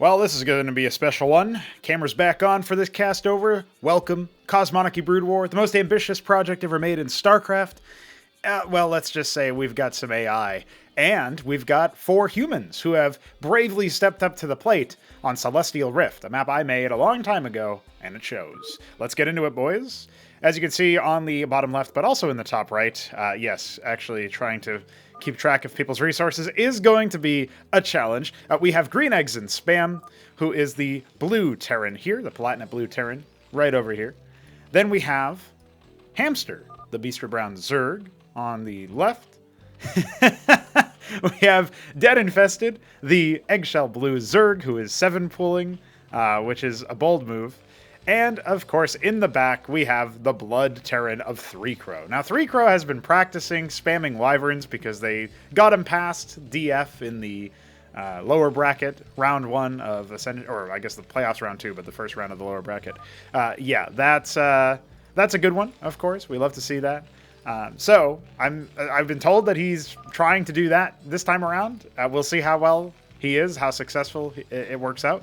Well, this is going to be a special one. Camera's back on for this cast over. Welcome, Cosmonarchy Brood War, the most ambitious project ever made in Starcraft. Well, let's just say we've got some AI. And we've got 4 humans who have bravely stepped up to the plate on Celestial Rift, a map I made a long time ago, and it shows. Let's get into it, boys. As you can see on the bottom left, but also in the top right, yes, actually trying to keep track of people's resources is going to be a challenge. We have GreenEggs'NSpam, who is the blue Terran here, the Platinum blue Terran, right over here. Then we have Hamster, the Beaster Brown Zerg, on the left. We have DeadInfested, the Eggshell Blue Zerg, who is 7 pooling, which is a bold move. And, of course, in the back, we have the Blood Terran of 3Crow. Now, 3Crow has been practicing spamming Wyverns because they got him past DF in the lower bracket, round 1 of Ascension, or I guess the playoffs round 2, but the first round of the lower bracket. Yeah, that's a good one, of course. We love to see that. So I've been told that he's trying to do that this time around. We'll see how well he is, how successful it works out.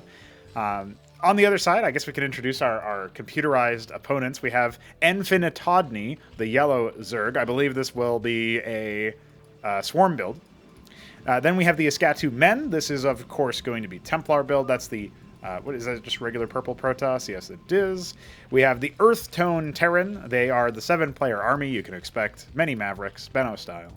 On the other side, I guess we could introduce our computerized opponents. We have Infinitodney, the yellow Zerg. I believe this will be a swarm build. Then we have the Escatu Men. This is, of course, going to be Templar build. That's the what is that, just regular purple Protoss? Yes, it is. We have the Earth Tone Terran. They are the 7-player army. You can expect many Mavericks, Benno style.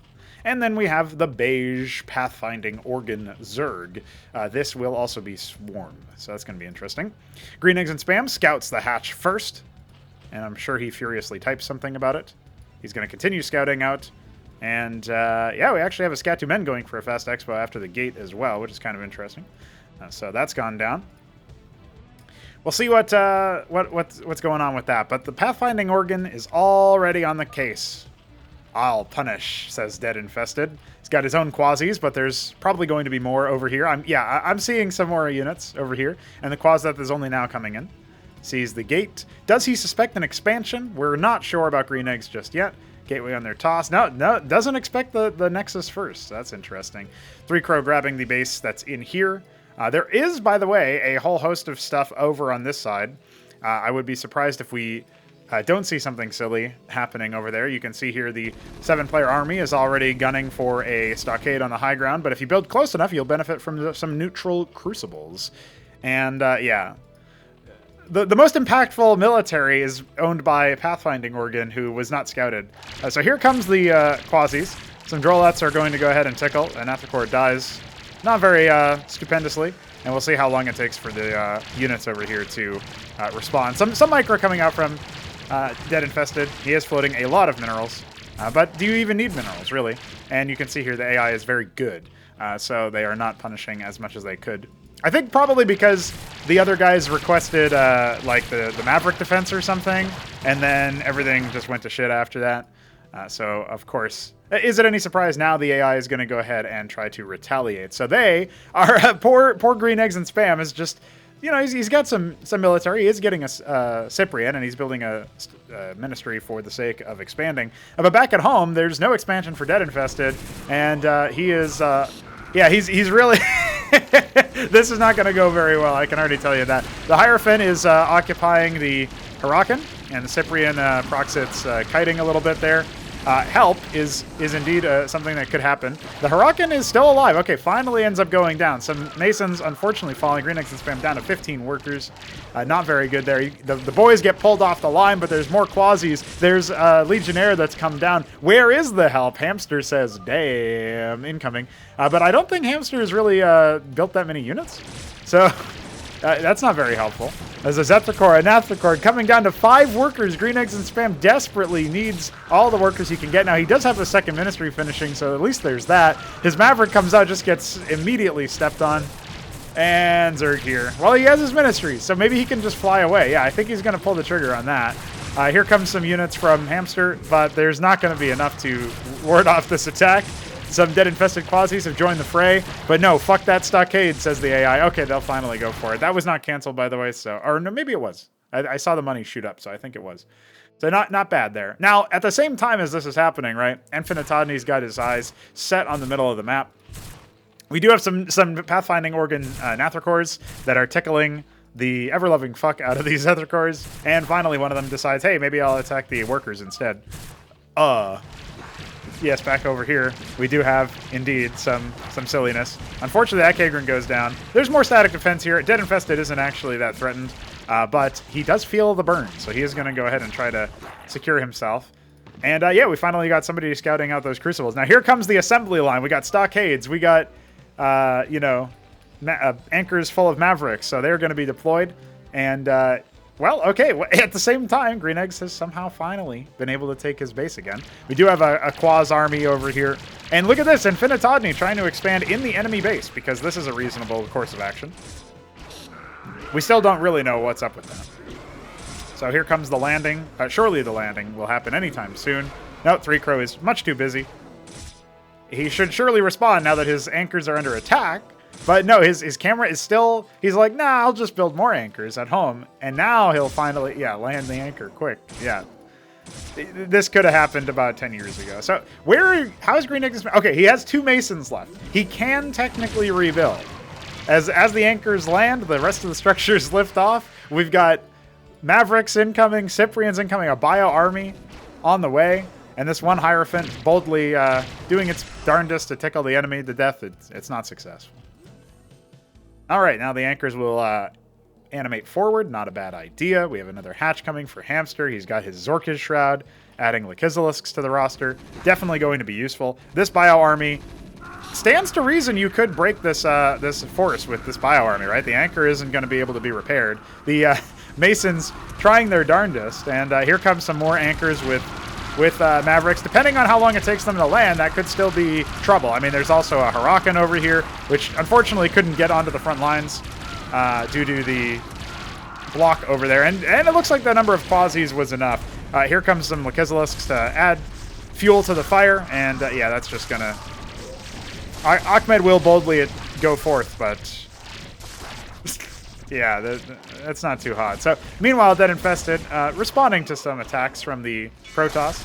And then we have the beige pathfinding Organ Zerg. This will also be Swarm, so that's going to be interesting. GreenEggs'NSpam scouts the hatch first, and I'm sure he furiously types something about it. He's going to continue scouting out. And yeah, we actually have a Scatu Men going for a fast expo after the gate as well, which is kind of interesting. So that's gone down. We'll see what's going on with that. But the pathfinding Organ is already on the case. I'll punish, says DeadInfested. He's got his own quasis, but there's probably going to be more over here. I'm seeing some more units over here, and the quasi is only now coming in. Sees the gate. Does he suspect an expansion? We're not sure about Green Eggs just yet. Gateway on their toss. No, doesn't expect the Nexus first. That's interesting. 3Crow grabbing the base that's in here. There is, by the way, a whole host of stuff over on this side. I would be surprised if we don't see something silly happening over there. You can see here the 7-player army is already gunning for a stockade on the high ground, but if you build close enough, you'll benefit from some neutral crucibles. And yeah, the most impactful military is owned by a pathfinding Organ who was not scouted. So here comes the quasis. Some Drollets are going to go ahead and tickle, and Athacor dies not very stupendously. And we'll see how long it takes for the units over here to respond. Some micro coming out from DeadInfested. He is floating a lot of minerals, but do you even need minerals, really? And you can see here the AI is very good, so they are not punishing as much as they could. I think probably because the other guys requested like the Maverick defense or something, and then everything just went to shit after that. So, of course, is it any surprise now the AI is going to go ahead and try to retaliate? So they are, poor GreenEggs'NSpam is just, you know, he's got some military. He is getting a Cyprian, and he's building a ministry for the sake of expanding. But back at home, there's no expansion for DeadInfested, and he is, yeah, he's really... This is not going to go very well, I can already tell you that. The Hierophant is occupying the Huracan, and the Cyprian Proxit's kiting a little bit there. Help is indeed something that could happen. The Huracan is still alive. Okay, finally ends up going down. Some Masons, unfortunately, falling. GreenEggs'NSpam down to 15 workers. Not very good there. The boys get pulled off the line, but there's more quasis. There's Legionnaire that's come down. Where is the help? Hamster says, damn, incoming. But I don't think Hamster has really built that many units. So... that's not very helpful. As a Zethacor and Athacor coming down to 5 workers, GreenEggs'NSpam desperately needs all the workers he can get. Now, he does have a second ministry finishing, so at least there's that. His Maverick comes out, just gets immediately stepped on. And Zerg here. Well, he has his ministry, so maybe he can just fly away. Yeah, I think he's going to pull the trigger on that. Here comes some units from Hamster, but there's not going to be enough to ward off this attack. Some DeadInfested quasis have joined the fray, but no, fuck that stockade, says the AI. Okay, they'll finally go for it. That was not canceled, by the way, so, or no, maybe it was. I saw the money shoot up, so I think it was. So not bad there. Now, at the same time as this is happening, right, Infinitodney's got his eyes set on the middle of the map. We do have some pathfinding organ Nathricors that are tickling the ever-loving fuck out of these Nathricors. And finally, one of them decides, hey, maybe I'll attack the workers instead. Yes, back over here, we do have, indeed, some silliness. Unfortunately, that Kagran goes down. There's more static defense here. DeadInfested isn't actually that threatened, but he does feel the burn, so he is going to go ahead and try to secure himself. And yeah, we finally got somebody scouting out those Crucibles. Now, here comes the assembly line. We got stockades. We got, you know, anchors full of Mavericks, so they're going to be deployed. And, well, okay, at the same time, Green Eggs has somehow finally been able to take his base again. We do have a Quaz army over here. And look at this, Infinitodney trying to expand in the enemy base, because this is a reasonable course of action. We still don't really know what's up with that. So here comes the landing. Surely the landing will happen anytime soon. No, 3Crow is much too busy. He should surely respond now that his anchors are under attack. But no, his camera is still... He's like, nah, I'll just build more anchors at home. And now he'll finally, yeah, land the anchor quick. Yeah. This could have happened about 10 years ago. So how's GreenEggs'NSpam? Okay, he has 2 Masons left. He can technically rebuild. As the anchors land, the rest of the structures lift off. We've got Mavericks incoming, Cyprians incoming, a Bio army on the way. And this one Hierophant boldly doing its darndest to tickle the enemy to death. It's not successful. All right, now the anchors will animate forward. Not a bad idea. We have another hatch coming for Hamster. He's got his Zorki's Shroud, adding Lakizilisks to the roster. Definitely going to be useful. This Bio army stands to reason you could break this this force with this Bio army, right? The anchor isn't going to be able to be repaired. The Masons trying their darndest, and here comes some more anchors with Mavericks. Depending on how long it takes them to land, that could still be trouble. I mean, there's also a Huracan over here, which unfortunately couldn't get onto the front lines due to the block over there. And it looks like the number of Quasis was enough. Here comes some Lakizilisks to add fuel to the fire, and yeah, that's just gonna... Ahmed will boldly go forth, but... yeah, that's not too hot. So, meanwhile, DeadInfested responding to some attacks from the Protoss.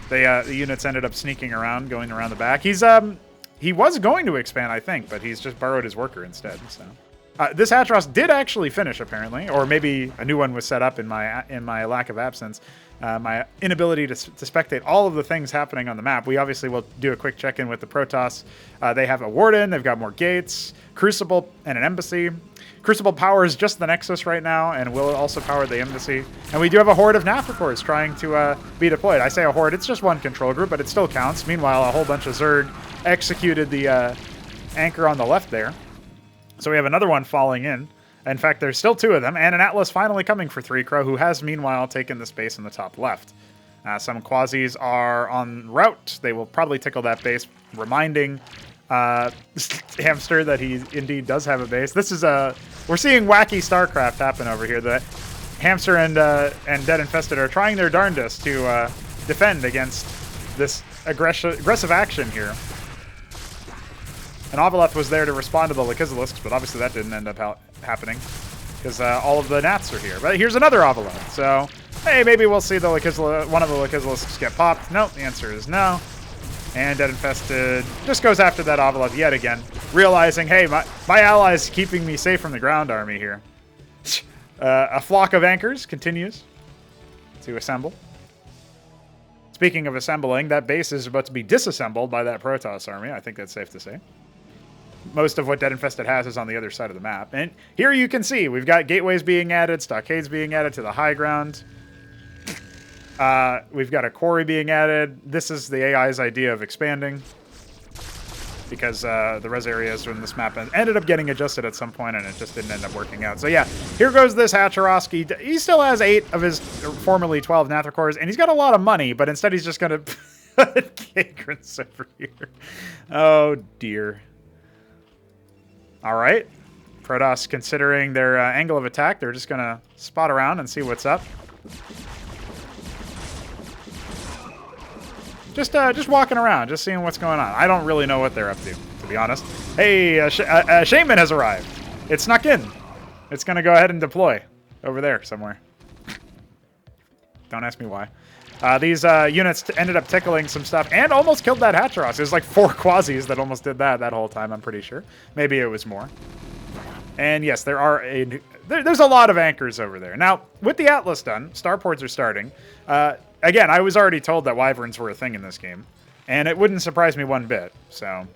The units ended up sneaking around, going around the back. He was going to expand, I think, but he's just borrowed his worker instead. So, this Hatteras did actually finish, apparently, or maybe a new one was set up in my lack of absence. My inability to spectate all of the things happening on the map. We obviously will do a quick check-in with the Protoss. They have a Warden, they've got more gates, Crucible, and an Embassy. Crucible powers just the Nexus right now, and will also power the Embassy. And we do have a horde of Nathricors trying to be deployed. I say a horde, it's just one control group, but it still counts. Meanwhile, a whole bunch of Zerg executed the anchor on the left there. So we have another one falling in. In fact, there's still 2 of them, and an Atlas finally coming for 3Crow, who has, meanwhile, taken the space in the top left. Some Quasis are en route. They will probably tickle that base, reminding Hamster that he indeed does have a base. This is we're seeing wacky Starcraft happen over here. The Hamster and DeadInfested are trying their darndest to defend against this aggressive action here. And Avaleth was there to respond to the Lakizilisks, but obviously that didn't end up happening because all of the Nats are here. But here's another Avaleth, so hey, maybe we'll see the one of the Lakizilisks get popped. No, the answer is no. And DeadInfested just goes after that Avaleth yet again, realizing, hey, my ally's keeping me safe from the ground army here. A flock of anchors continues to assemble. Speaking of assembling, that base is about to be disassembled by that Protoss army. I think that's safe to say. Most of what DeadInfested has is on the other side of the map. And here you can see, we've got gateways being added, stockades being added to the high ground. We've got a quarry being added. This is the AI's idea of expanding, because the res areas in this map ended up getting adjusted at some point, and it just didn't end up working out. So yeah, here goes this Hatteras. He still has 8 of his formerly 12 Nathricors, and he's got a lot of money, but instead he's just going to put Kagrins over here. Oh, dear. All right. Protoss considering their angle of attack. They're just going to spot around and see what's up. Just walking around, just seeing what's going on. I don't really know what they're up to be honest. Hey, Shaman has arrived. It snuck in. It's going to go ahead and deploy over there somewhere. Don't ask me why. These units ended up tickling some stuff and almost killed that Hatteras. It was like 4 Quasis that almost did that whole time, I'm pretty sure. Maybe it was more. And yes, there's a lot of anchors over there. Now, with the Atlas done, starports are starting. Again, I was already told that wyverns were a thing in this game, and it wouldn't surprise me one bit. So,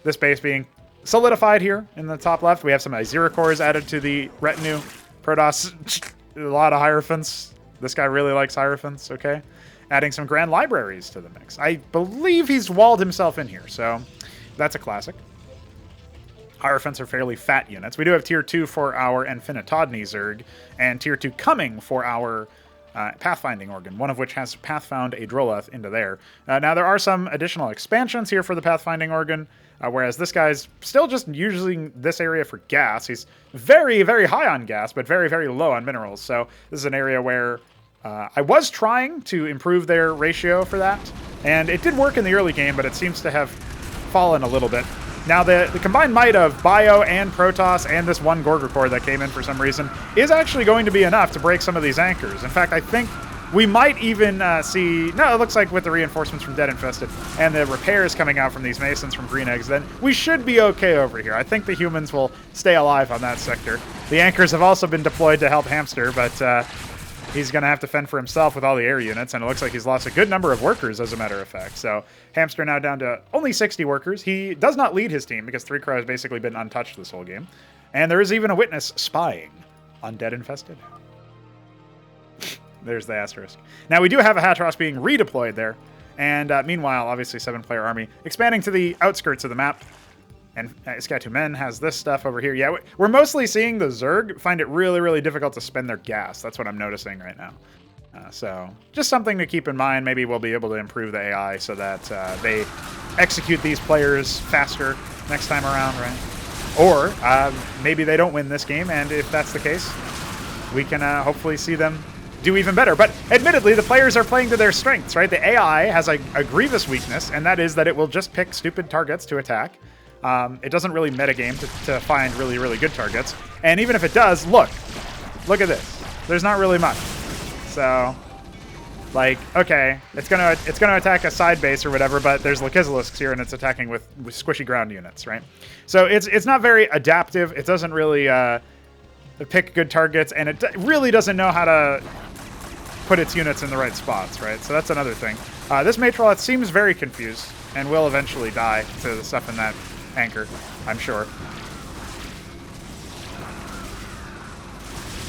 this base being solidified here in the top left. We have some Azira cores added to the retinue. Protoss, a lot of Hierophants. This guy really likes Hierophants, okay? Adding some Grand Libraries to the mix. I believe he's walled himself in here, so that's a classic. Hierophants are fairly fat units. We do have tier 2 for our Infinitodney Zerg, and tier 2 coming for our Pathfinding Organ, one of which has Pathfound a Droleth into there. Now, there are some additional expansions here for the Pathfinding Organ, whereas this guy's still just using this area for gas. He's very, very high on gas, but very, very low on minerals. So this is an area where I was trying to improve their ratio for that, and it did work in the early game, but it seems to have fallen a little bit. Now, the combined might of Bio and Protoss and this one Gorger core that came in for some reason is actually going to be enough to break some of these anchors. In fact, I think we might even see... No, it looks like with the reinforcements from DeadInfested and the repairs coming out from these Masons from Green Eggs, then we should be okay over here. I think the humans will stay alive on that sector. The anchors have also been deployed to help Hamster, but he's going to have to fend for himself with all the air units, and it looks like he's lost a good number of workers, as a matter of fact. So Hamster now down to only 60 workers. He does not lead his team because 3 Crow has basically been untouched this whole game. And there is even a witness spying on DeadInfested. There's the asterisk. Now, we do have a Hatteras being redeployed there. And meanwhile, obviously, 7-player army expanding to the outskirts of the map. And Sky2Men has this stuff over here. Yeah, we're mostly seeing the Zerg find it really, really difficult to spend their gas. That's what I'm noticing right now. So just something to keep in mind. Maybe we'll be able to improve the AI so that they execute these players faster next time around, right? Or maybe they don't win this game, and if that's the case, we can hopefully see them do even better. But admittedly, the players are playing to their strengths, right? The AI has a grievous weakness, and that is that it will just pick stupid targets to attack. It doesn't really metagame to find really, really good targets. And even if it does, look at this. There's not really much. So, like, okay, it's gonna attack a side base or whatever, but there's Lakizilisks here, and it's attacking with squishy ground units, right? So it's not very adaptive. It doesn't really pick good targets, and it really doesn't know how to put its units in the right spots, right? So that's another thing. This Matrolot seems very confused and will eventually die to the stuff in that anchor, I'm sure.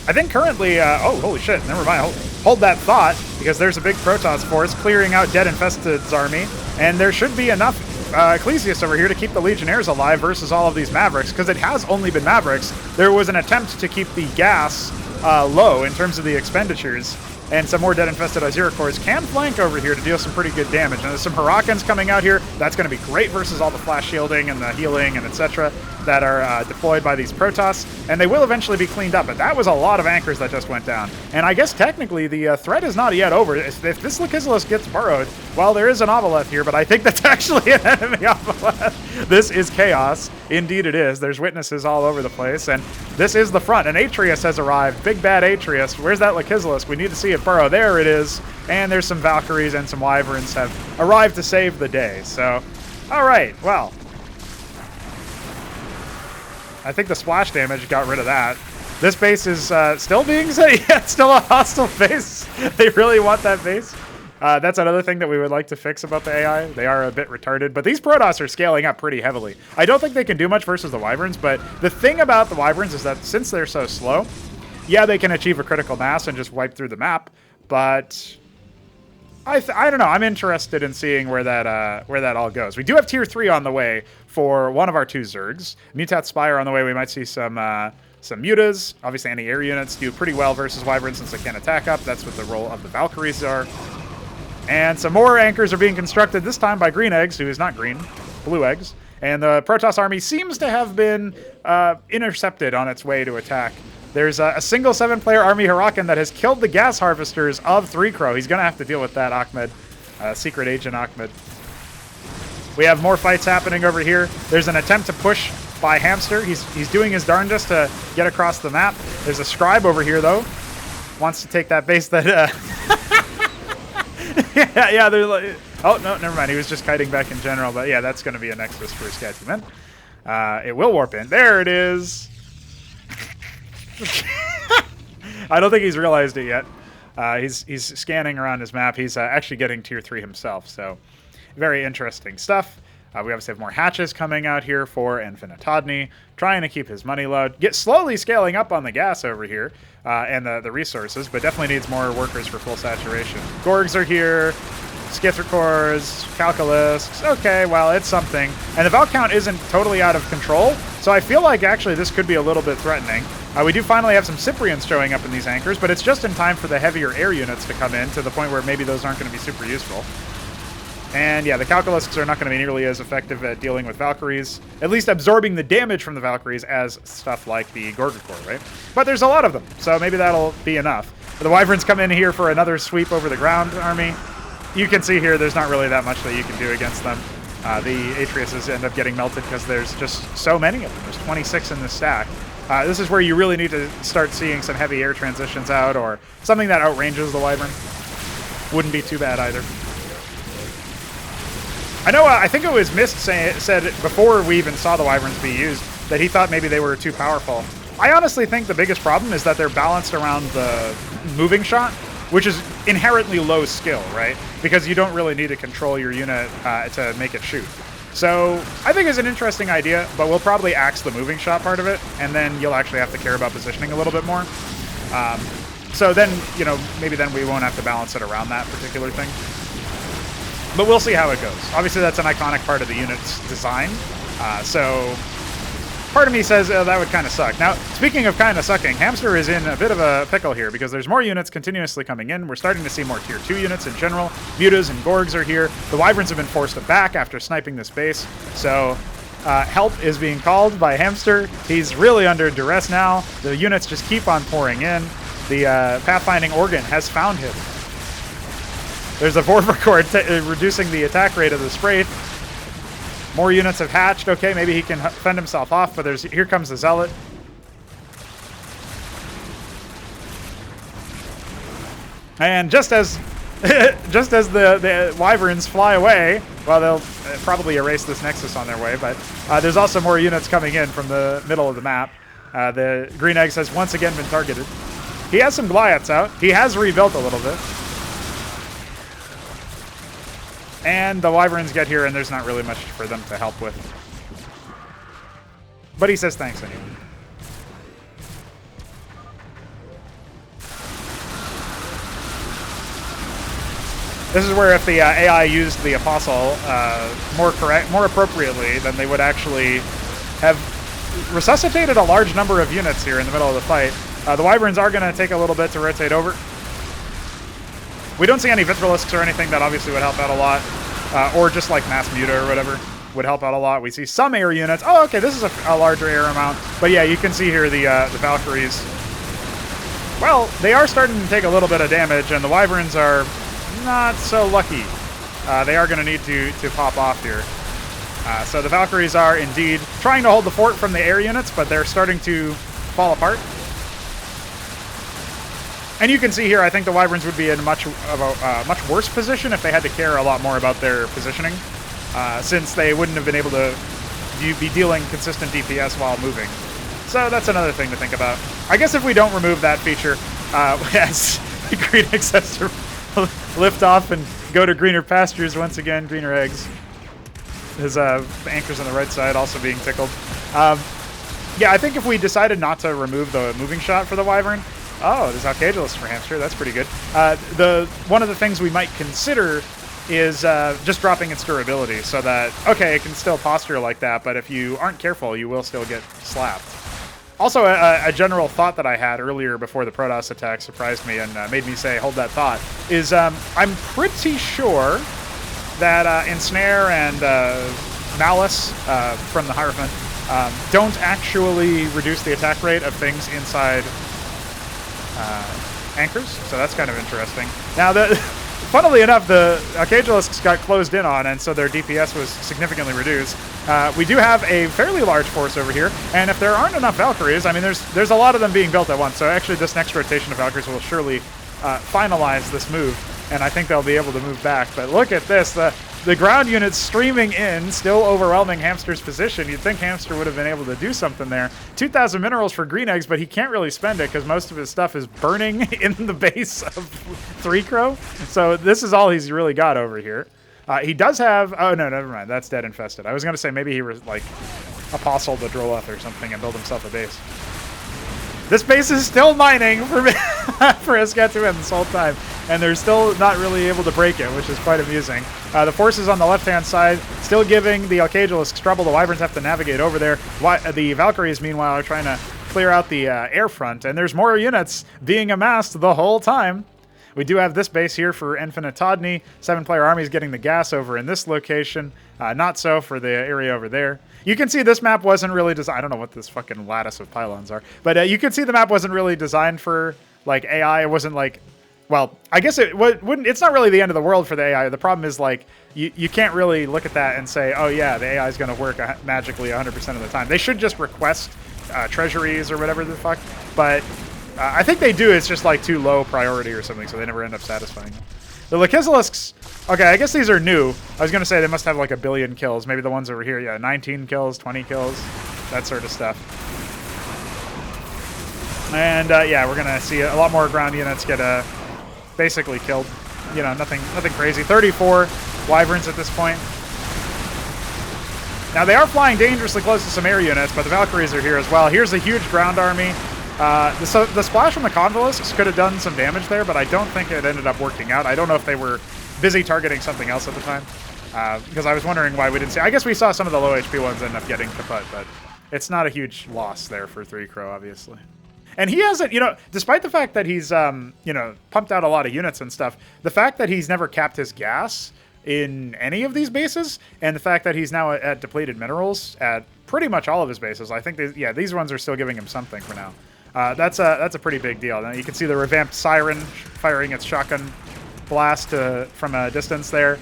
I think currently, oh, holy shit, never mind. Hold that thought, because there's a big Protoss force clearing out DeadInfested's army, and there should be enough Ecclesias over here to keep the Legionnaires alive versus all of these Mavericks, because it has only been Mavericks. There was an attempt to keep the gas low in terms of the expenditures, and some more DeadInfested Azira cores can flank over here to deal some pretty good damage. And there's some Hurricanes coming out here. That's going to be great versus all the flash shielding and the healing and etc. that are deployed by these Protoss. And they will eventually be cleaned up. But that was a lot of anchors that just went down. And I guess technically the threat is not yet over. If this Lakizilus gets burrowed, well, there is an Obeleth here, but I think that's actually an enemy Obeleth. This is chaos. Indeed it is. There's witnesses all over the place. And this is the front. And Atreus has arrived. Big bad Atreus. Where's that Lakizilus? We need to see it burrow. There it is. And there's some Valkyries and some Wyverns have arrived to save the day. So, all right. Well, I think the splash damage got rid of that. This base is still being set. Yeah, it's still a hostile base. They really want that base. That's another thing that we would like to fix about the AI. They are a bit retarded, but these Protoss are scaling up pretty heavily. I don't think they can do much versus the Wyverns, but the thing about the Wyverns is that since they're so slow, yeah, they can achieve a critical mass and just wipe through the map, but I don't know. I'm interested in seeing where that all goes. We do have tier 3 on the way for one of our 2 Zergs. Mutat Spire on the way. We might see some Mutas. Obviously, anti-air units do pretty well versus Wyverns since they can't attack up. That's what the role of the Valkyries are. And some more anchors are being constructed, this time by Green Eggs, who is not green, blue eggs. And the Protoss army seems to have been intercepted on its way to attack. There's a single 7-player army Huracan that has killed the gas harvesters of 3 Crow. He's going to have to deal with that, Ahmed. Secret Agent Ahmed. We have more fights happening over here. There's an attempt to push by Hamster. He's doing his darndest to get across the map. There's a scribe over here, though. Wants to take that base that... Yeah, yeah, they're like... Oh, no, never mind. He was just kiting back in general. But yeah, that's going to be a Nexus for Sketchy Men. It will warp in. There it is. I don't think he's realized it yet. He's scanning around his map. He's actually getting tier 3 himself. So very interesting stuff. We obviously have more hatches coming out here for Infinitodney, trying to keep his money low. Slowly scaling up on the gas over here and the resources, but definitely needs more workers for full saturation. Gorgs are here, Skithrakors, Calculusks. Okay, well, it's something. And the Val count isn't totally out of control, so I feel like actually this could be a little bit threatening. We do finally have some Cyprians showing up in these anchors, but it's just in time for the heavier air units to come in to the point where maybe those aren't going to be super useful. And yeah, the Calculusks are not going to be nearly as effective at dealing with Valkyries, at least absorbing the damage from the Valkyries as stuff like the Gorgakor, right? But there's a lot of them, so maybe that'll be enough. The Wyverns come in here for another sweep over the ground army. You can see here there's not really that much that you can do against them. The Atriuses end up getting melted because there's just so many of them. There's 26 in this stack. This is where you really need to start seeing some heavy air transitions out or something that outranges the Wyvern. Wouldn't be too bad either. I know, I think it was Mist said before we even saw the Wyverns be used that he thought maybe they were too powerful. I honestly think the biggest problem is that they're balanced around the moving shot, which is inherently low skill, right? Because you don't really need to control your unit to make it shoot. So I think it's an interesting idea, but we'll probably axe the moving shot part of it, and then you'll actually have to care about positioning a little bit more. So then, you know, maybe then we won't have to balance it around that particular thing. But we'll see how it goes. Obviously, that's an iconic part of the unit's design. So part of me says that would kind of suck. Now, speaking of kind of sucking, Hamster is in a bit of a pickle here because there's more units continuously coming in. We're starting to see more tier 2 units in general. Mutas and Gorgs are here. The Wyverns have been forced back after sniping this base. So help is being called by Hamster. He's really under duress now. The units just keep on pouring in. The pathfinding organ has found him. There's a Vorpacor reducing the attack rate of the Spraith. More units have hatched. Okay, maybe he can fend himself off, but here comes the Zealot. And just as the Wyverns fly away, well, they'll probably erase this Nexus on their way, but there's also more units coming in from the middle of the map. The Green Eggs has once again been targeted. He has some Goliaths out. He has rebuilt a little bit. And the Wyverns get here, and there's not really much for them to help with. But he says thanks anyway. This is where if the AI used the Apostle more appropriately, then they would actually have resuscitated a large number of units here in the middle of the fight. The Wyverns are going to take a little bit to rotate over. We don't see any Vitrilisks or anything that obviously would help out a lot. Or just like Mass Muta or whatever would help out a lot. We see some air units. Oh, okay, this is a larger air amount. But yeah, you can see here the Valkyries. Well, they are starting to take a little bit of damage, and the Wyverns are not so lucky. They are going to need to pop off here. So the Valkyries are indeed trying to hold the fort from the air units, but they're starting to fall apart. And you can see here, I think the Wyverns would be in much much worse position if they had to care a lot more about their positioning, since they wouldn't have been able to be dealing consistent DPS while moving. So that's another thing to think about. I guess if we don't remove that feature, as GreenEggs has to lift off and go to greener pastures once again, greener eggs. His anchors on the right side also being tickled. Yeah, I think if we decided not to remove the moving shot for the Wyvern, oh, there's Alcagelus for Hamster. That's pretty good. One of the things we might consider is just dropping its durability so that, okay, it can still posture like that, but if you aren't careful, you will still get slapped. Also, a general thought that I had earlier before the Protoss attack surprised me and made me say, hold that thought, is I'm pretty sure that Ensnare and Malice from the Hierophant don't actually reduce the attack rate of things inside anchors, so that's kind of interesting. Now, funnily enough, the Alcagelisks got closed in on, and so their DPS was significantly reduced. We do have a fairly large force over here, and if there aren't enough Valkyries, I mean, there's a lot of them being built at once, so actually this next rotation of Valkyries will surely finalize this move. and I think they'll be able to move back. But look at this. The ground units streaming in, still overwhelming Hamster's position. You'd think Hamster would have been able to do something there. 2,000 minerals for Green Eggs, but he can't really spend it because most of his stuff is burning in the base of 3 Crow. So this is all he's really got over here. He does have... Oh, no, never mind. That's Dead-Infested. I was going to say maybe he was, like, Apostle the Droleth or something and build himself a base. This base is still mining for Saskatchewan this whole time, and they're still not really able to break it, which is quite amusing. The forces on the left-hand side still giving the Alcagelists trouble. The Wyverns have to navigate over there. The Valkyries, meanwhile, are trying to clear out the air front, and there's more units being amassed the whole time. We do have this base here for Infinitodney. 7-player armies getting the gas over in this location. Not so for the area over there. You can see this map wasn't really designed. I don't know what this fucking lattice of pylons are, but you can see the map wasn't really designed for like AI. It wasn't like, well, I guess it wouldn't. It's not really the end of the world for the AI. The problem is like you can't really look at that and say, oh yeah, the AI is going to work magically 100% of the time. They should just request treasuries or whatever the fuck, but I think they do. It's just like too low priority or something, so they never end up satisfying them. The Alcagelists, okay, I guess these are new. I was going to say they must have like 1 billion kills. Maybe the ones over here, yeah, 19 kills, 20 kills, that sort of stuff. And yeah, we're going to see a lot more ground units get basically killed. You know, nothing crazy. 34 Wyverns at this point. Now, they are flying dangerously close to some air units, but the Valkyries are here as well. Here's a huge ground army. The splash from the Convolisks could have done some damage there, but I don't think it ended up working out. I don't know if they were busy targeting something else at the time, because I was wondering why we didn't see. I guess we saw some of the low HP ones end up getting kaput, but it's not a huge loss there for 3 Crow, obviously. And he hasn't, you know, despite the fact that he's, you know, pumped out a lot of units and stuff, the fact that he's never capped his gas in any of these bases, and the fact that he's now at depleted minerals at pretty much all of his bases, I think, yeah, these ones are still giving him something for now. That's a pretty big deal. Now you can see the revamped Siren firing its shotgun blast from a distance there.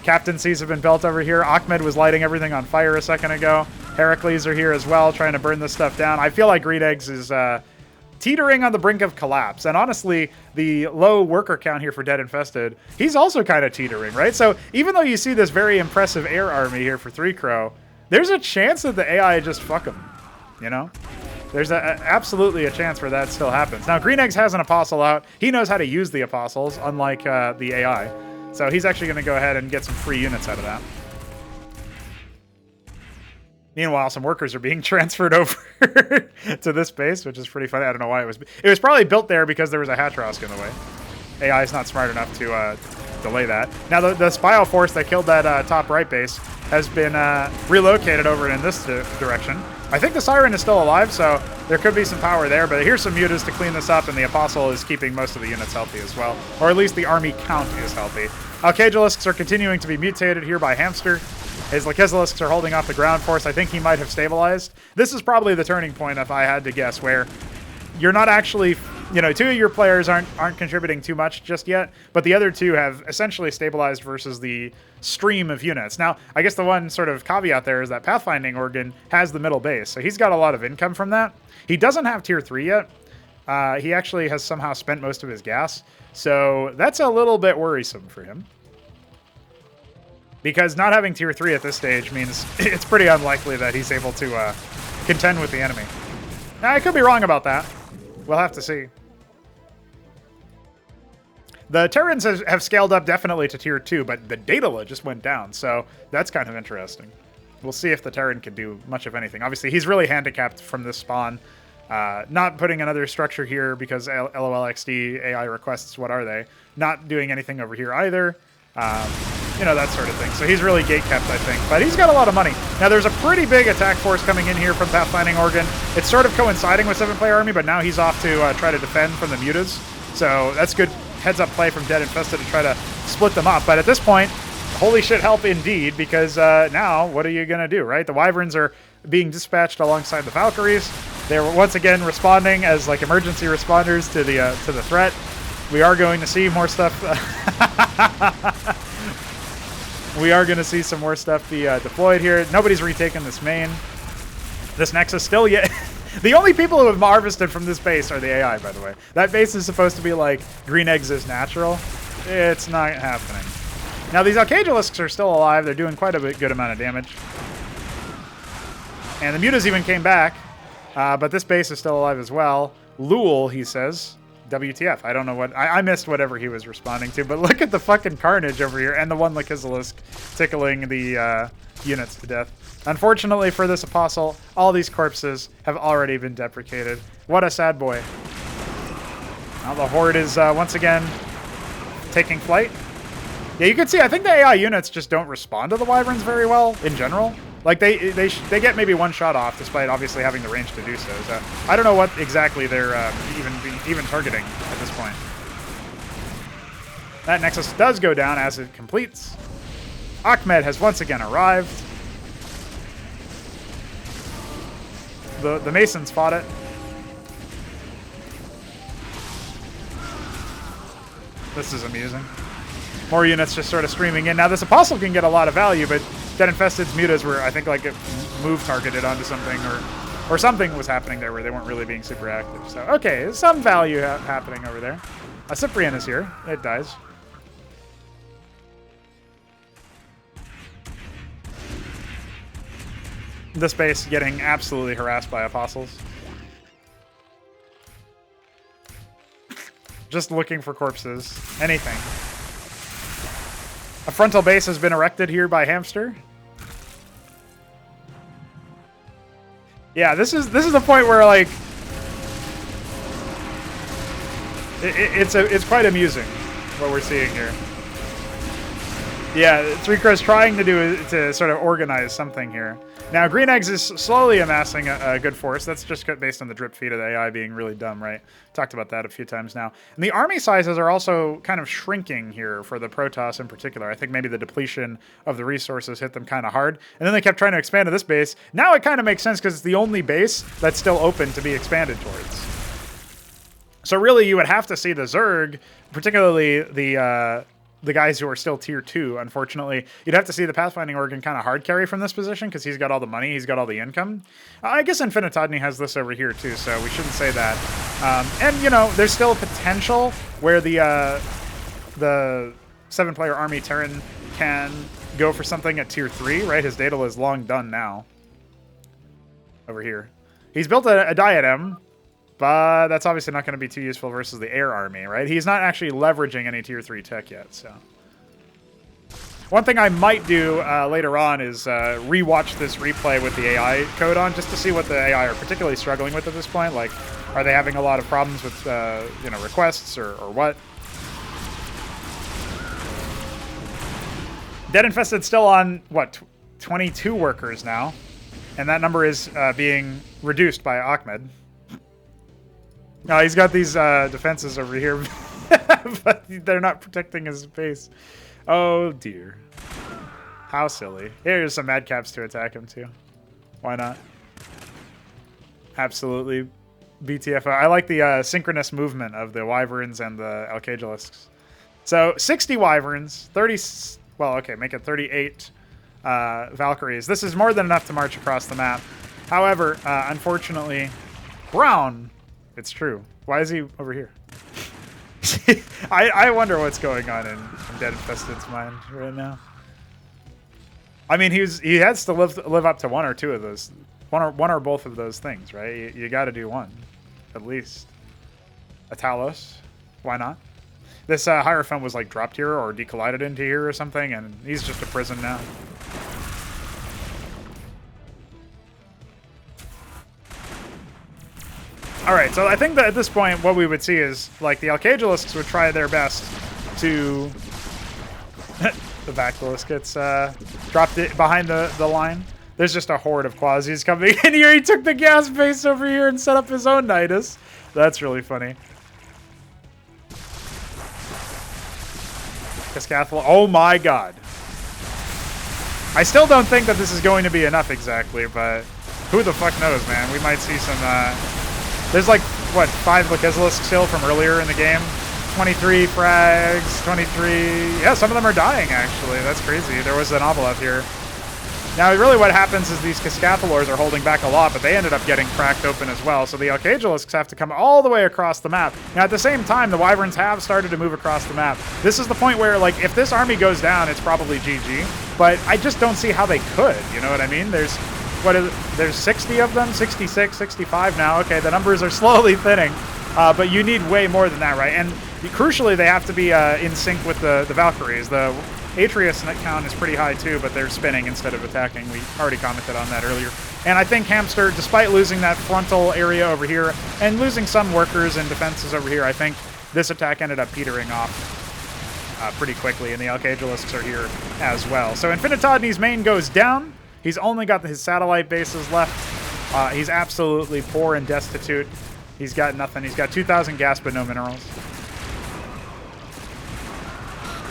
Captaincies have been built over here. Ahmed was lighting everything on fire a second ago. Heracles are here as well, trying to burn this stuff down. I feel like Green Eggs is teetering on the brink of collapse. And honestly, the low worker count here for Dead-Infested, he's also kind of teetering, right? So even though you see this very impressive air army here for 3 Crow, there's a chance that the AI just fuck him, you know? There's absolutely a chance where that still happens. Now, Green Eggs has an Apostle out. He knows how to use the Apostles, unlike the AI. So he's actually going to go ahead and get some free units out of that. Meanwhile, some workers are being transferred over to this base, which is pretty funny. I don't know why it was. It was probably built there because there was a Hatrosk in the way. AI is not smart enough to delay that. Now, the Spio force that killed that top right base has been relocated over in this direction. I think the Siren is still alive, so there could be some power there, but here's some mutas to clean this up, and the Apostle is keeping most of the units healthy as well, or at least the army count is healthy. Alcagelisks are continuing to be mutated here by Hamster. His Alcagelisks are holding off the ground force. I think he might have stabilized. This is probably the turning point, if I had to guess, where you're not actually, you know, 2 of your players aren't contributing too much just yet, but the other 2 have essentially stabilized versus the stream of units. Now, I guess the one sort of caveat there is that Pathfinding Organ has the middle base, so he's got a lot of income from that. He doesn't have tier 3 yet. He actually has somehow spent most of his gas, so that's a little bit worrisome for him. Because not having tier 3 at this stage means it's pretty unlikely that he's able to contend with the enemy. Now, I could be wrong about that. We'll have to see. The Terrans have scaled up definitely to tier 2, but the Daedala just went down, so that's kind of interesting. We'll see if the Terran can do much of anything. Obviously, he's really handicapped from this spawn. Not putting another structure here because LOLXD AI requests, what are they? Not doing anything over here either. You know, that sort of thing. So he's really gate-kept, I think. But he's got a lot of money. Now, there's a pretty big attack force coming in here from Pathfinding Organ. It's sort of coinciding with 7-player army, but now he's off to try to defend from the mutas. So that's good heads-up play from Dead-Infested to try to split them up. But at this point, holy shit help indeed, because now, what are you going to do, right? The Wyverns are being dispatched alongside the Valkyries. They're once again responding as like emergency responders to the threat. We are going to see more stuff. We are going to see some more stuff be deployed here. Nobody's retaken this main. This Nexus still yet. The only people who have harvested from this base are the AI, by the way. That base is supposed to be like Green Eggs is natural. It's not happening. Now, these Alcagelisks are still alive. They're doing quite a good amount of damage. And the mutas even came back. But this base is still alive as well. Lul, he says. WTF. I don't know what... I missed whatever he was responding to. But look at the fucking carnage over here. And the one Lakizalisk tickling the units to death. Unfortunately for this Apostle, all these corpses have already been deprecated. What a sad boy. Now the Horde is once again taking flight. Yeah, you can see, I think the AI units just don't respond to the Wyverns very well in general. Like, they get maybe one shot off, despite obviously having the range to do so. So I don't know what exactly they're even targeting at this point. That Nexus does go down as it completes. Ahmed has once again arrived. The Masons fought it. This is amusing. More units just sort of streaming in. Now this Apostle can get a lot of value, but DeadInfested's mutas were, I think, like move targeted onto something, or something was happening there where they weren't really being super active. So, okay, there's some value happening over there. A Cyprian is here. It dies. This base getting absolutely harassed by Apostles. Just looking for corpses. Anything. A frontal base has been erected here by Hamster. Yeah, this is the point where, like, it's quite amusing what we're seeing here. Yeah, 3 Crow's trying to sort of organize something here. Now, GreenEggs is slowly amassing a good force. That's just based on the drip feed of the AI being really dumb, right? Talked about that a few times now. And the army sizes are also kind of shrinking here for the Protoss in particular. I think maybe the depletion of the resources hit them kind of hard. And then they kept trying to expand to this base. Now it kind of makes sense because it's the only base that's still open to be expanded towards. So really, you would have to see the Zerg, particularly the guys who are still tier 2, unfortunately. You'd have to see the Pathfinding Organ kind of hard carry from this position because he's got all the money, he's got all the income. I guess Infinitadni has this over here too, so we shouldn't say that. And, you know, there's still potential where the 7-player army Terran can go for something at tier 3, right? His Daedal is long done now. Over here. He's built a diadem, but that's obviously not going to be too useful versus the air army, right? He's not actually leveraging any tier 3 tech yet, so. One thing I might do later on is rewatch this replay with the AI code on, just to see what the AI are particularly struggling with at this point. Like, are they having a lot of problems with, you know, requests or what? DeadInfested still on, what, 22 workers now. And that number is being reduced by Ahmed. He's got these defenses over here, but they're not protecting his base. Oh, dear. How silly. Here's some madcaps to attack him, too. Why not? Absolutely. BTFO. I like the synchronous movement of the Wyverns and the Alcagelisks. So, 60 Wyverns, 30... Well, okay, make it 38 Valkyries. This is more than enough to march across the map. However, unfortunately, Brown... It's true. Why is he over here? I wonder what's going on in DeadInfested's mind right now. I mean, he has to live up to one or two of those, one or both of those things, right? You got to do one, at least. A Talos, why not? This Hierophant was like dropped here or decollided into here or something, and he's just a prison now. Alright, so I think that at this point what we would see is, like, the Alcagelisks would try their best to... the Bacillus gets dropped it behind the line. There's just a horde of Quasis coming in here. He took the gas base over here and set up his own Nidus. That's really funny. Cascathal. Oh my god. I still don't think that this is going to be enough exactly, but who the fuck knows, man. We might see some... There's like, what, 5 Lakizalisk still from earlier in the game? 23 frags, 23... Yeah, some of them are dying, actually. That's crazy. There was an Oboleth here. Now, really what happens is these Cascathalors are holding back a lot, but they ended up getting cracked open as well. So the Alcagelisks have to come all the way across the map. Now, at the same time, the Wyverns have started to move across the map. This is the point where, like, if this army goes down, it's probably GG. But I just don't see how they could, you know what I mean? There's 60 of them, 66, 65 now. Okay, the numbers are slowly thinning, but you need way more than that, right? And crucially, they have to be in sync with the Valkyries. The Atreus count is pretty high too, but they're spinning instead of attacking. We already commented on that earlier. And I think Hamster, despite losing that frontal area over here and losing some workers and defenses over here, I think this attack ended up petering off pretty quickly, and the Alcagelisks are here as well. So Infinitadni's main goes down. He's only got his satellite bases left. He's absolutely poor and destitute. He's got nothing. He's got 2,000 gas, but no minerals.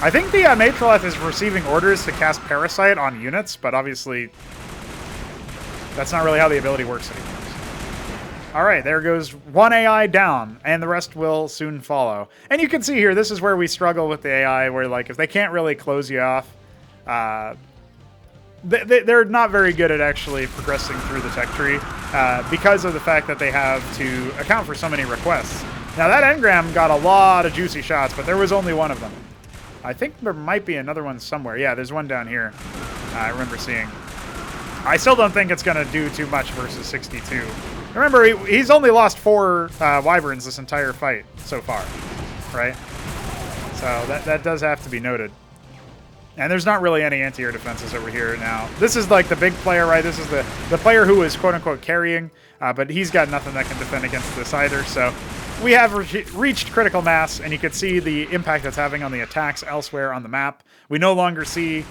I think the Matroleth is receiving orders to cast Parasite on units, but obviously that's not really how the ability works anymore. All right, there goes one AI down, and the rest will soon follow. And you can see here, this is where we struggle with the AI, where like if they can't really close you off, they're not very good at actually progressing through the tech tree because of the fact that they have to account for so many requests. Now that engram got a lot of juicy shots, but there was only one of them. I think there might be another one somewhere. Yeah, there's one down here I remember seeing. I still don't think it's going to do too much versus 62. Remember, he's only lost 4 Wyverns this entire fight so far, right? So that does have to be noted. And there's not really any anti-air defenses over here now. This is like the big player, right? This is the player who is quote-unquote carrying, but he's got nothing that can defend against this either. So we have reached critical mass, and you can see the impact that's having on the attacks elsewhere on the map. We no longer see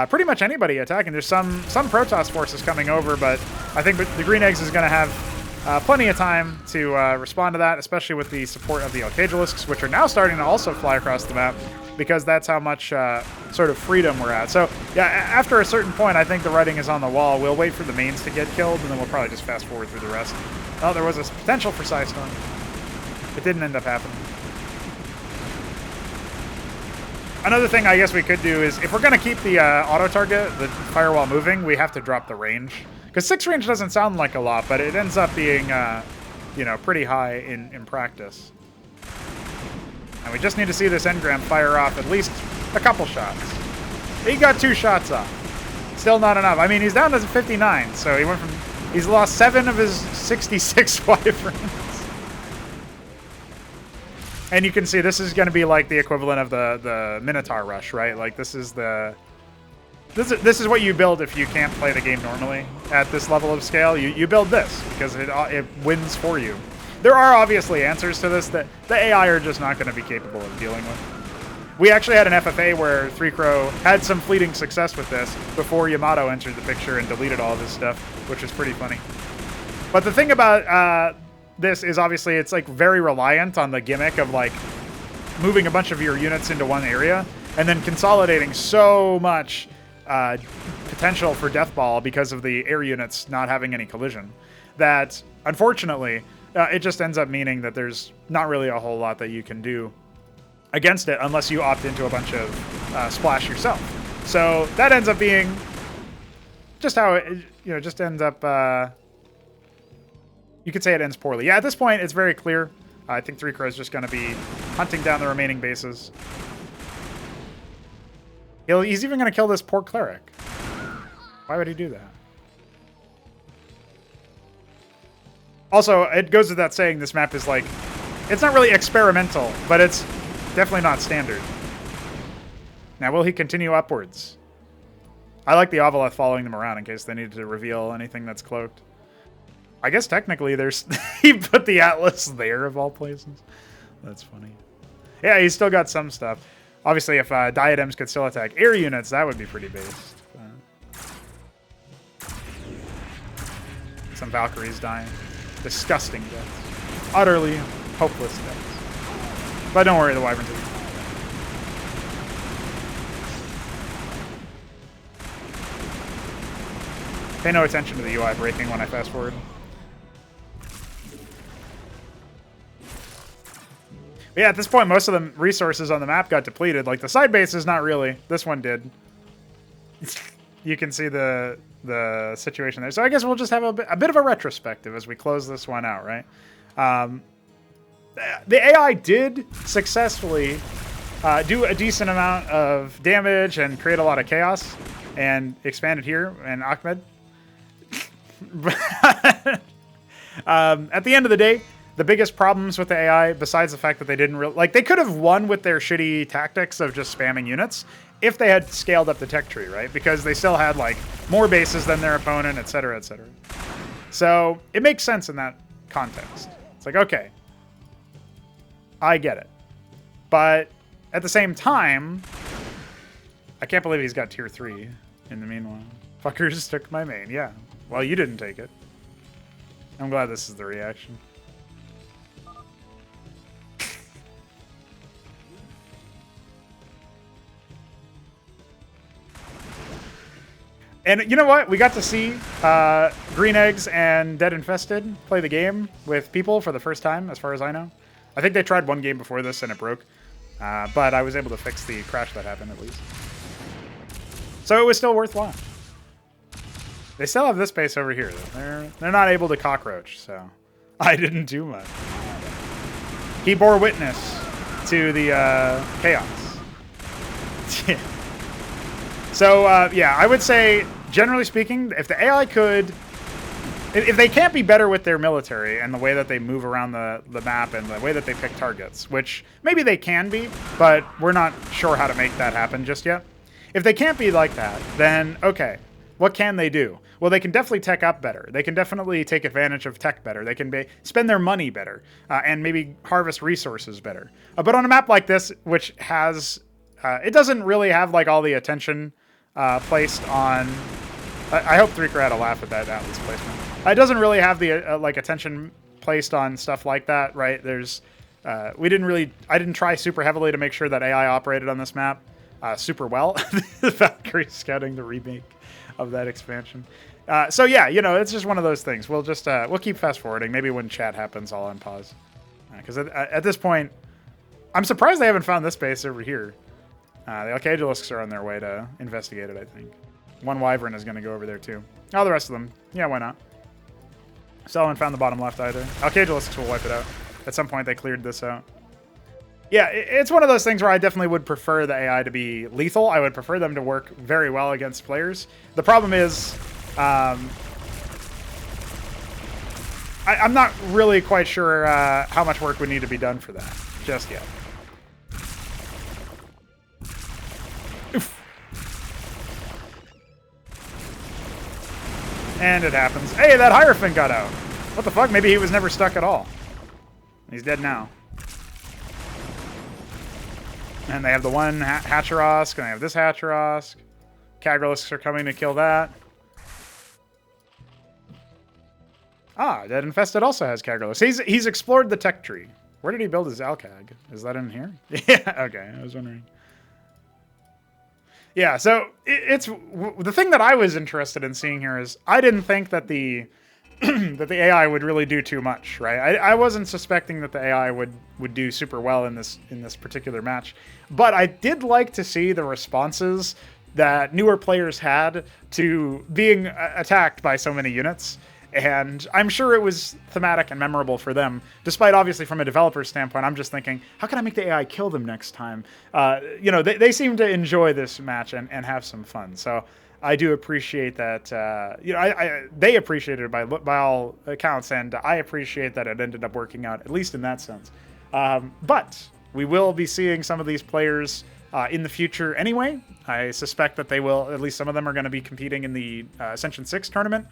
pretty much anybody attacking. There's some Protoss forces coming over, but I think the Green Eggs is going to have plenty of time to respond to that, especially with the support of the Alcagelisks, which are now starting to also fly across the map, because that's how much sort of freedom we're at. So, yeah, after a certain point, I think the writing is on the wall. We'll wait for the mains to get killed, and then we'll probably just fast forward through the rest. Oh, there was a potential for Psystorm. It didn't end up happening. Another thing I guess we could do is, if we're going to keep the auto-target, the firewall moving, we have to drop the range. Because 6 range doesn't sound like a lot, but it ends up being, you know, pretty high in practice. And we just need to see this engram fire off at least a couple shots. He got 2 shots off. Still not enough. I mean, he's down to 59, so he's lost 7 of his 66 Wyverns. And you can see this is going to be like the equivalent of the Minotaur Rush, right? Like this is what you build if you can't play the game normally at this level of scale. You build this because it wins for you. There are obviously answers to this that the AI are just not going to be capable of dealing with. We actually had an FFA where 3Crow had some fleeting success with this before Yamato entered the picture and deleted all of his stuff, which is pretty funny. But the thing about this is obviously it's like very reliant on the gimmick of like moving a bunch of your units into one area and then consolidating so much potential for Deathball because of the air units not having any collision that unfortunately it just ends up meaning that there's not really a whole lot that you can do against it unless you opt into a bunch of splash yourself. So that ends up being just how it, just ends up. You could say it ends poorly. Yeah, at this point, it's very clear. I think 3Crow is just going to be hunting down the remaining bases. He's even going to kill this poor cleric. Why would he do that? Also, it goes without saying this map is like, it's not really experimental, but it's definitely not standard. Now, will he continue upwards? I like the Ovaleth following them around in case they need to reveal anything that's cloaked. I guess technically there's he put the Atlas there of all places. That's funny. Yeah, he's still got some stuff. Obviously, if Diadems could still attack air units, that would be pretty based. Some Valkyries dying. Disgusting deaths. Utterly hopeless deaths. But don't worry, the Wyverns are... Pay no attention to the UI breaking when I fast forward. But yeah, at this point, most of the resources on the map got depleted. Like, the side base is not really. This one did. you can see the situation there. So I guess we'll just have a bit of a retrospective as we close this one out, right? The AI did successfully do a decent amount of damage and create a lot of chaos, and expanded here and Ahmed. At the end of the day, the biggest problems with the AI, besides the fact that they didn't really... Like, they could have won with their shitty tactics of just spamming units if they had scaled up the tech tree, right? Because they still had, like, more bases than their opponent, etc., etc. So, it makes sense in that context. It's like, okay, I get it. But at the same time, I can't believe he's got tier 3 in the meanwhile. Fuckers took my main, yeah. Well, you didn't take it. I'm glad this is the reaction. And you know what? We got to see Green Eggs and DeadInfested play the game with people for the first time, as far as I know. I think they tried one game before this and it broke. But I was able to fix the crash that happened, at least. So it was still worthwhile. They still have this base over here, though. They're not able to cockroach, so I didn't do much. He bore witness to the chaos. Yeah. So, yeah, I would say, generally speaking, if the AI could... If they can't be better with their military and the way that they move around the map and the way that they pick targets, which maybe they can be, but we're not sure how to make that happen just yet. If they can't be like that, then, okay, what can they do? Well, they can definitely tech up better. They can definitely take advantage of tech better. They can spend their money better and maybe harvest resources better. But on a map like this, which has... it doesn't really have, like, all the attention placed on... I hope 3Cr had a laugh at that Atlas placement. It doesn't really have the like attention placed on stuff like that, right? There's, I didn't try super heavily to make sure that AI operated on this map super well. Valkyrie scouting the remake of that expansion. So yeah, you know, it's just one of those things. We'll just we'll keep fast forwarding. Maybe when chat happens, I'll unpause. Because at this point, I'm surprised they haven't found this base over here. The Archaegelisks are on their way to investigate it, I think. One Wyvern is going to go over there too. Oh, the rest of them. Yeah, why not? Still haven't found the bottom left either. Archaegelisks will wipe it out. At some point, they cleared this out. Yeah, it's one of those things where I definitely would prefer the AI to be lethal. I would prefer them to work very well against players. The problem is, I'm not really quite sure how much work would need to be done for that just yet. Oof. And it happens. Hey, that Hierophant got out. What the fuck? Maybe he was never stuck at all. He's dead now. And they have the one Hatcherosk, and they have this Hatcherosk. Kagralisks are coming to kill that. Ah, DeadInfested also has Kagralisks. He's explored the tech tree. Where did he build his Alcag? Is that in here? Yeah, okay, I was wondering. Yeah, so it's the thing that I was interested in seeing here is I didn't think that the that the AI would really do too much, right? I wasn't suspecting that the AI would do super well in this particular match, but I did like to see the responses that newer players had to being attacked by so many units. And I'm sure it was thematic and memorable for them, despite obviously from a developer's standpoint, I'm just thinking, how can I make the AI kill them next time? You know, they seem to enjoy this match and have some fun. So I do appreciate that, you know, they appreciated it by all accounts, and I appreciate that it ended up working out, at least in that sense. But we will be seeing some of these players in the future anyway. I suspect that they will, at least some of them are going to be competing in the Ascension 6 tournament.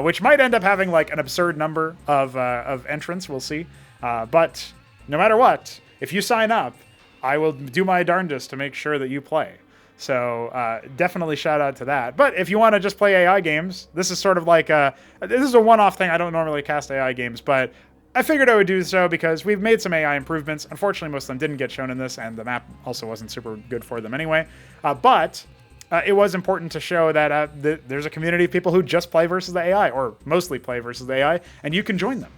Which might end up having like an absurd number of entrants. We'll see. But no matter what, if you sign up, I will do my darndest to make sure that you play. So definitely shout out to that. But if you want to just play AI games, this is sort of like this is a one-off thing. I don't normally cast AI games, but I figured I would do so because we've made some AI improvements. Unfortunately, most of them didn't get shown in this, and the map also wasn't super good for them anyway. But it was important to show that there's a community of people who just play versus the AI, or mostly play versus the AI, and you can join them.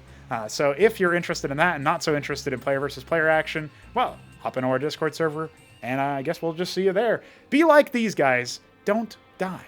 So if you're interested in that and not so interested in player versus player action, well, hop into our Discord server, and I guess we'll just see you there. Be like these guys. Don't die.